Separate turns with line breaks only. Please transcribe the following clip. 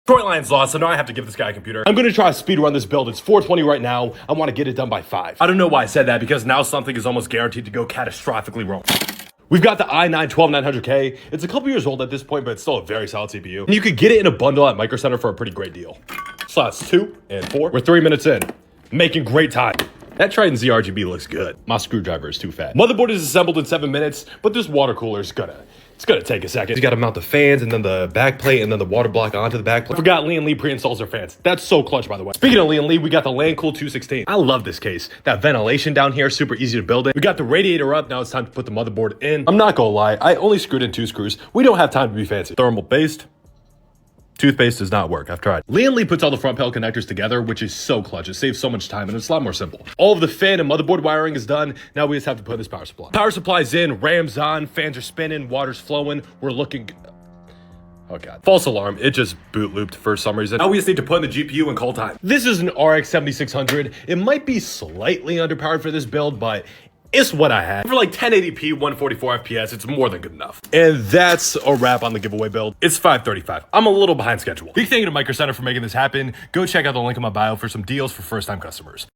Storyline's lost, so now I have to give this guy a computer. I'm gonna try to speed run this build. It's 420 right now. I want to get it done by 5. I don't know why I said that, because now something is almost guaranteed to go catastrophically wrong. We've got the i9-12900K. It's a couple years old at this point, but it's still a very solid CPU. And you could get it in a bundle at Micro Center for a pretty great deal. Slots 2 and 4. We're 3 minutes in. Making great time. That Triton ZRGB looks good. My screwdriver is too fat. Motherboard is assembled in 7 minutes, but this water cooler is it's gonna take a second. You gotta mount the fans and then the back plate and then the water block onto the back plate. I forgot Lee & Lee pre-installs their fans. That's so clutch, by the way. Speaking of Lee & Lee, we got the LandCool 216. I love this case. That ventilation down here, super easy to build it. We got the radiator up. Now it's time to put the motherboard in. I'm not gonna lie, I only screwed in 2 screws. We don't have time to be fancy. Thermal based. Toothpaste does not work. I've tried. Lee & Lee puts all the front panel connectors together, which is so clutch. It saves so much time and it's a lot more simple. All of the fan and motherboard wiring is done. Now we just have to put in this power supply. Power supply's in, RAM's on, fans are spinning, water's flowing. We're looking... Oh god. False alarm. It just boot looped for some reason. Now we just need to put in the GPU and call time. This is an RX 7600. It might be slightly underpowered for this build, but it's what I had. For like 1080p, 144 FPS, it's more than good enough. And that's a wrap on the giveaway build. It's 5:35. I'm a little behind schedule. Big thank you to Micro Center for making this happen. Go check out the link in my bio for some deals for first-time customers.